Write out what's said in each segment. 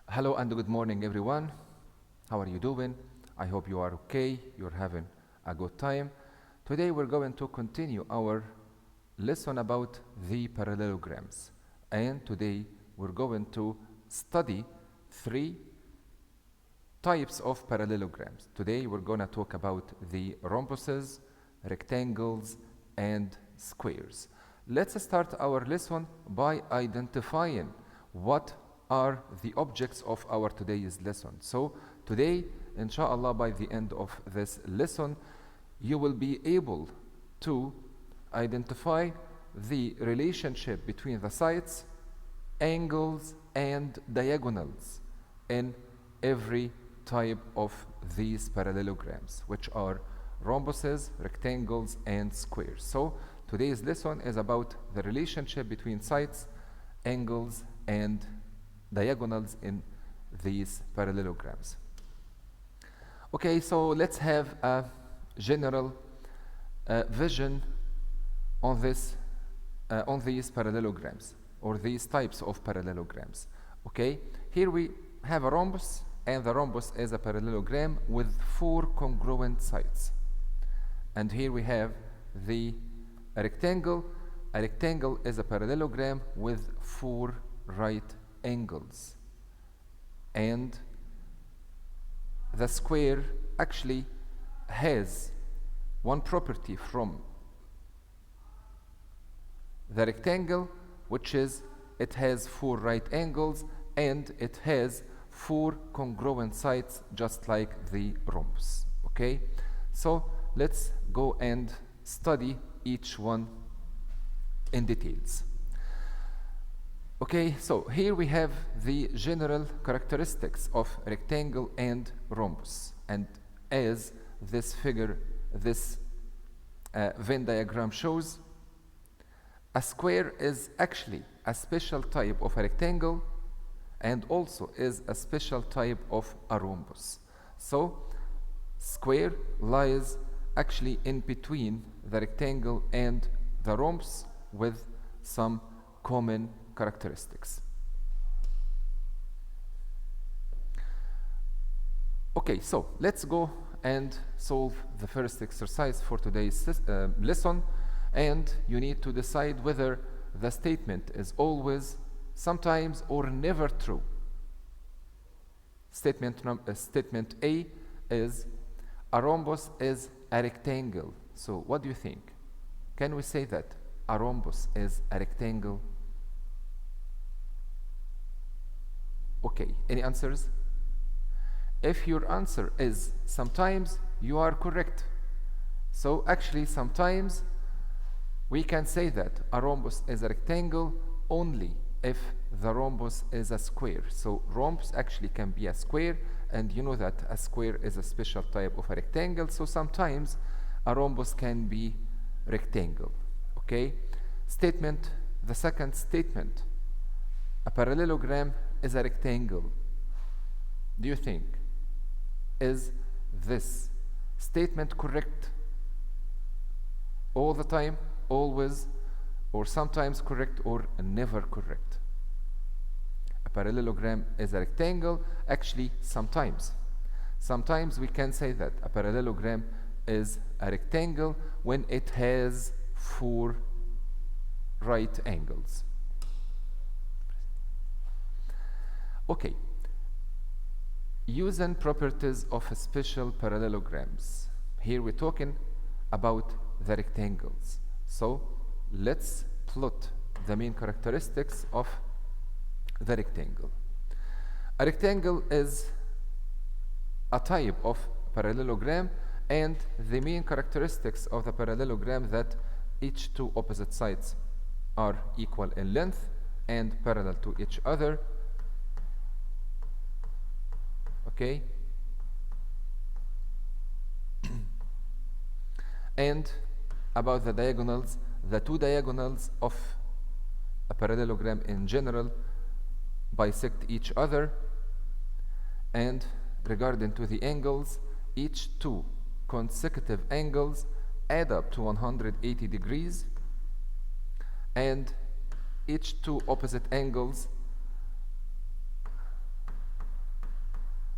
Hello and good morning, everyone. How are you doing? I hope you are okay. You're having a good time. Today, we're going to continue our lesson about the parallelograms. And today, we're going to study three types of parallelograms. Today, we're going to talk about the rhombuses, rectangles, and squares. Let's start our lesson by identifying what are the objects of our today's lesson. So today, inshallah, by the end of this lesson, you will be able to identify the relationship between the sides, angles, and diagonals in every type of these parallelograms, which are rhombuses, rectangles, and squares. So today's lesson is about the relationship between sides, angles, and diagonals in these parallelograms. Okay, so let's have a general vision on on these parallelograms or these types of parallelograms. Okay, here we have a rhombus, and the rhombus is a parallelogram with four congruent sides. And here we have the rectangle. A rectangle is a parallelogram with four right angles. And the square actually has one property from the rectangle, which is it has four right angles and it has four congruent sides, just like the rhombus. Okay, so let's go and study each one in details. Okay, so here we have the general characteristics of rectangle and rhombus. And as this figure, this Venn diagram shows, a square is actually a special type of a rectangle and also is a special type of a rhombus. So square lies actually in between the rectangle and the rhombus with some common characteristics. Okay, so let's go and solve the first exercise for today's lesson, and you need to decide whether the statement is always, sometimes, or never true. Statement A is a rhombus is a rectangle. So what do you think? Can we say that a rhombus is a rectangle? Okay, any answers? If your answer is sometimes, you are correct. So actually sometimes we can say that a rhombus is a rectangle only if the rhombus is a square. So rhombus actually can be a square, and you know that a square is a special type of a rectangle, so sometimes a rhombus can be rectangle. Okay? The second statement, a parallelogram is a rectangle. Do you think, is this statement correct all the time, always, or sometimes correct, or never correct? A parallelogram is a rectangle. Actually, sometimes we can say that a parallelogram is a rectangle when it has four right angles. Okay, using properties of special parallelograms. Here we're talking about the rectangles. So let's plot the main characteristics of the rectangle. A rectangle is a type of parallelogram, and the main characteristics of the parallelogram that each two opposite sides are equal in length and parallel to each other. Okay, and about the diagonals, the two diagonals of a parallelogram in general bisect each other, and regarding to the angles, each two consecutive angles add up to 180 degrees, and each two opposite angles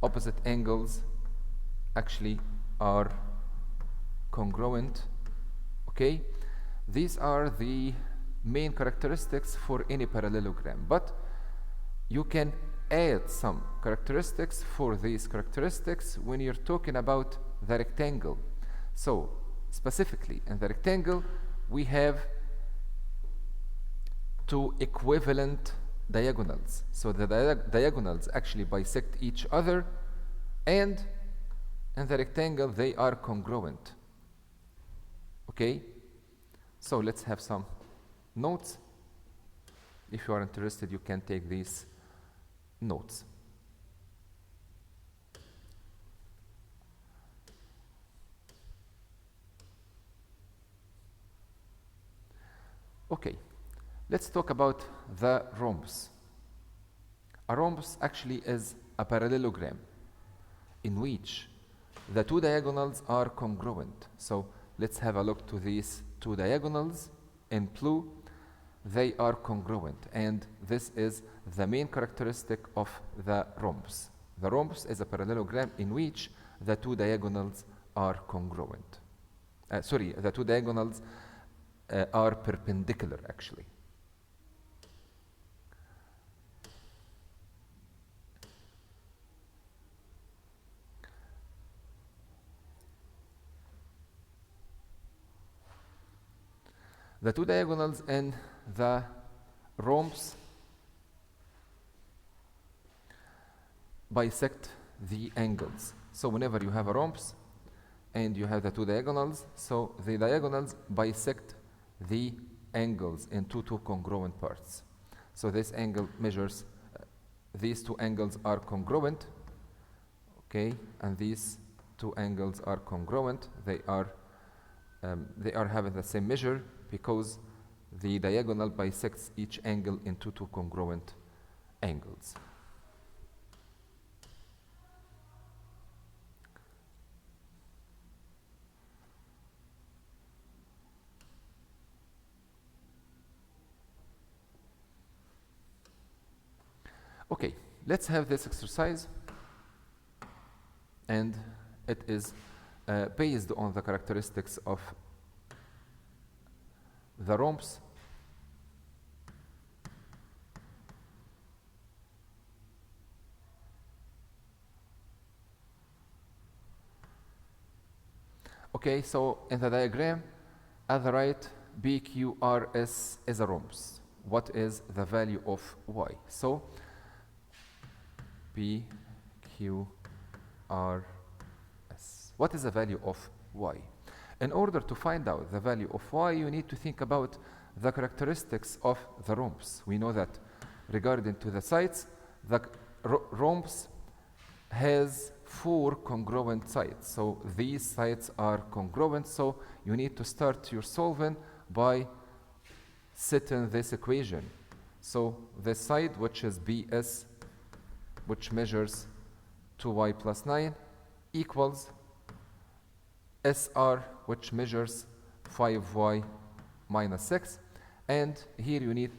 opposite angles actually are congruent. Okay, these are the main characteristics for any parallelogram, but you can add some characteristics for these characteristics when you're talking about the rectangle. So specifically in the rectangle we have two equivalent diagonals. So the diagonals actually bisect each other, and in the rectangle they are congruent. Okay, so let's have some notes. If you are interested, you can take these notes. Okay, let's talk about the rhombus. A rhombus actually is a parallelogram in which the two diagonals are congruent. So let's have a look to these two diagonals in blue. They are congruent, and this is the main characteristic of the rhombus. The rhombus is a parallelogram in which the two diagonals are congruent. The two diagonals are perpendicular actually. The two diagonals in the rhombus bisect the angles. So whenever you have a rhombus and you have the two diagonals, so the diagonals bisect the angles into two congruent parts. So this angle measures, these two angles are congruent, okay, and these two angles are congruent. They are having the same measure because the diagonal bisects each angle into two congruent angles. Okay, let's have this exercise, and it is based on the characteristics of the rhombus. Okay, so in the diagram at the right, BQRS is a rhombus. What is the value of y? So PQRS. What is the value of y? In order to find out the value of y, you need to think about the characteristics of the rhombus. We know that regarding to the sides, the rhombus has four congruent sides. So these sides are congruent, so you need to start your solving by setting this equation. So the side which is BS, which measures 2y plus 9, equals SR, which measures 5y minus 6. And here you need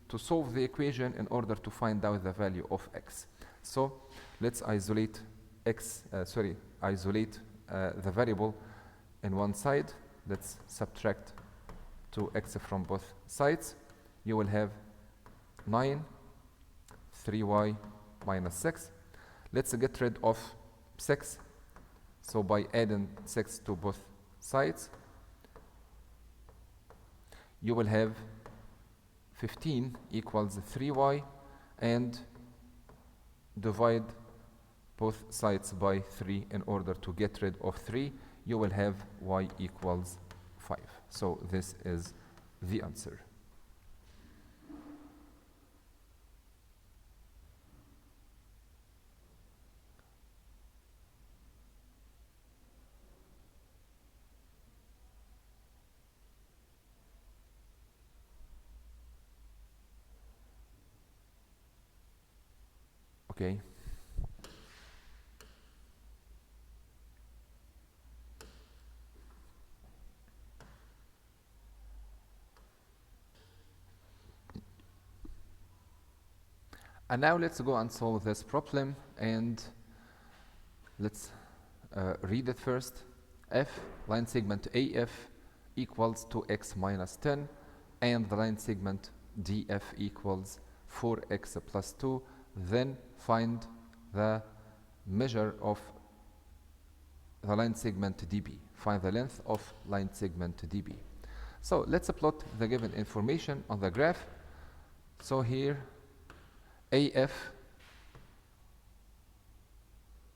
to solve the equation in order to find out the value of x. So let's isolate the variable in one side. Let's subtract 2x from both sides. You will have 9, 3y minus 6. Let's get rid of 6. So by adding 6 to both sides, you will have 15 equals 3y, and divide both sides by 3 in order to get rid of 3. You will have y equals 5. So this is the answer. Okay. And now let's go and solve this problem, and Let's read it first. F, line segment AF equals 2x minus 10, and the line segment DF equals 4x plus 2. Then find the measure of the line segment DB. Find the length of line segment DB. So let's plot the given information on the graph. So here AF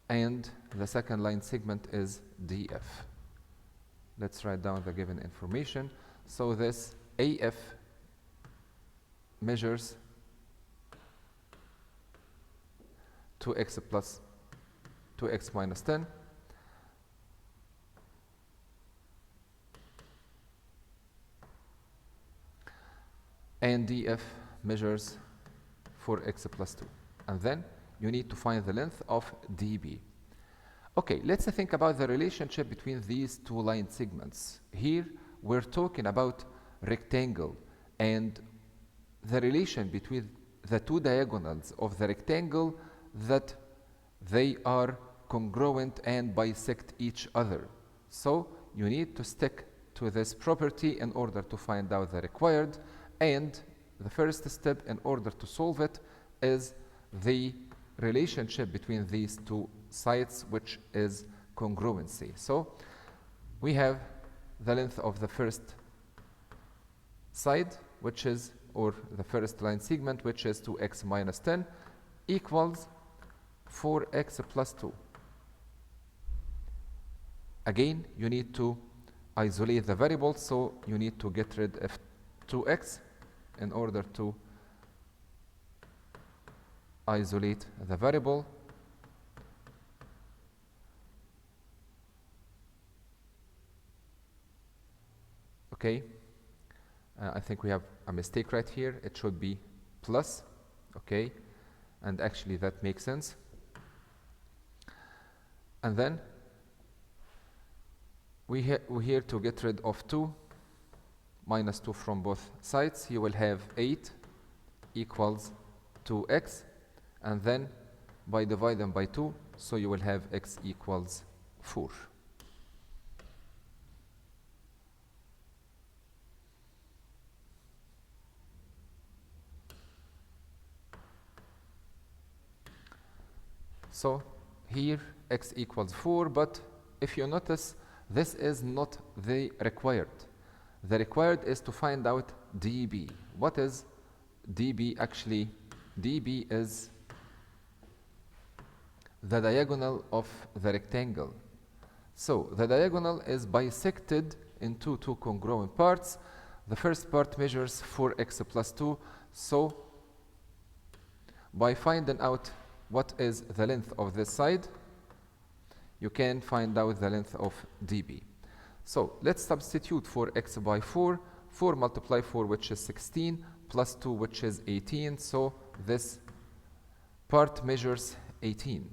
and the second line segment is DF. Let's write down the given information. So this AF measures 2x plus 2x minus 10, and DF measures 4x plus 2. And then you need to find the length of DB. Okay, let's think about the relationship between these two line segments. Here we're talking about rectangle, and the relation between the two diagonals of the rectangle, that they are congruent and bisect each other. So you need to stick to this property in order to find out the required, and the first step in order to solve it is the relationship between these two sides, which is congruency. So we have the length of the first side, which is, or the first line segment, which is 2x minus 10, equals 4x plus 2. Again, you need to isolate the variables, so you need to get rid of 2x in order to isolate the variable. Okay, I think we have a mistake right here. It should be plus, okay, and actually that makes sense. And then we here to get rid of 2 minus 2 from both sides. You will have 8 equals 2x, and then by dividing by 2, so you will have x equals 4. So here x equals 4, but if you notice, this is not the required. The required is to find out dB. What is dB actually? dB is the diagonal of the rectangle. So the diagonal is bisected into two congruent parts. The first part measures 4x plus 2. So by finding out what is the length of this side, you can find out the length of dB. So let's substitute for x by 4. 4 multiply 4, which is 16, plus 2, which is 18. So this part measures 18.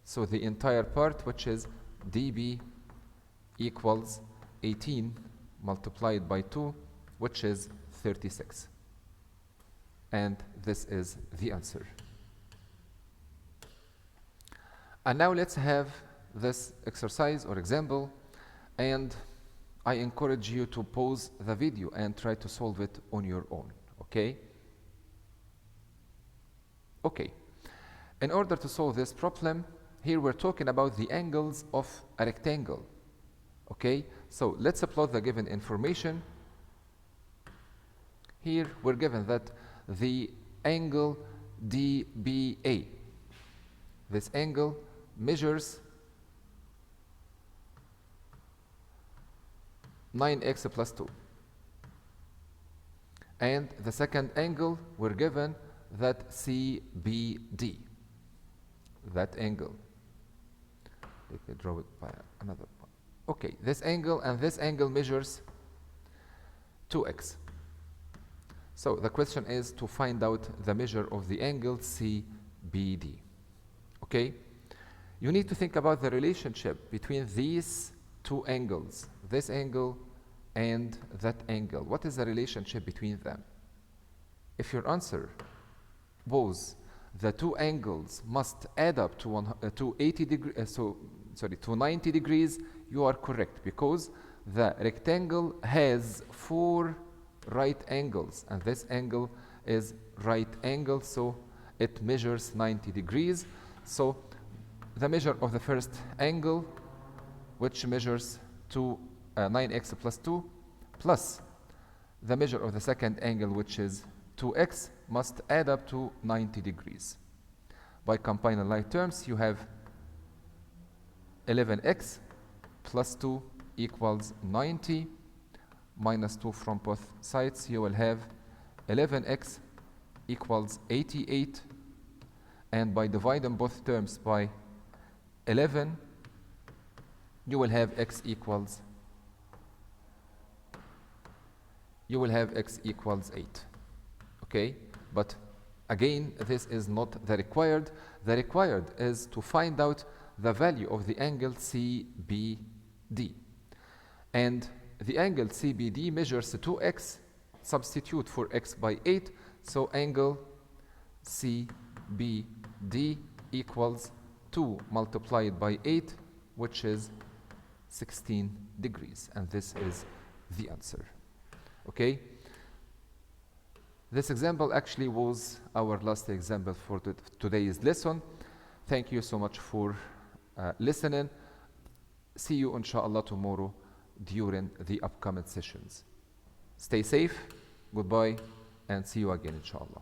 So the entire part, which is dB, equals 18 multiplied by 2, which is 36. And this is the answer. And now let's have this exercise or example, and I encourage you to pause the video and try to solve it on your own, okay? Okay. In order to solve this problem, here we're talking about the angles of a rectangle, okay? So let's plot the given information. Here we're given that the angle DBA, this angle measures 9x plus 2. And the second angle, we're given that CBD, that angle. Let me draw it by another one. Okay, this angle and this angle measures 2x. So the question is to find out the measure of the angle CBD. Okay? You need to think about the relationship between these two angles, this angle and that angle. What is the relationship between them? If your answer was the two angles must add up to 80 degrees, to 90 degrees, you are correct, because the rectangle has 4 right angles, and this angle is right angle, so it measures 90 degrees. So the measure of the first angle, which measures 9x plus 2, plus the measure of the second angle, which is 2x, must add up to 90 degrees. By combining like terms, you have 11x plus 2 equals 90, minus 2 from both sides. You will have 11x equals 88, and by dividing both terms by 11, you will have x equals 8. Okay, but again, this is not the required. The required is to find out the value of the angle CBD, and the angle CBD measures 2x. Substitute for x by 8, so angle CBD equals 2 multiplied by 8, which is 16 degrees, and this is the answer. Okay, this example actually was our last example for today's lesson. Thank you so much for listening. See you inshallah tomorrow during the upcoming sessions. Stay safe, goodbye, and see you again inshallah.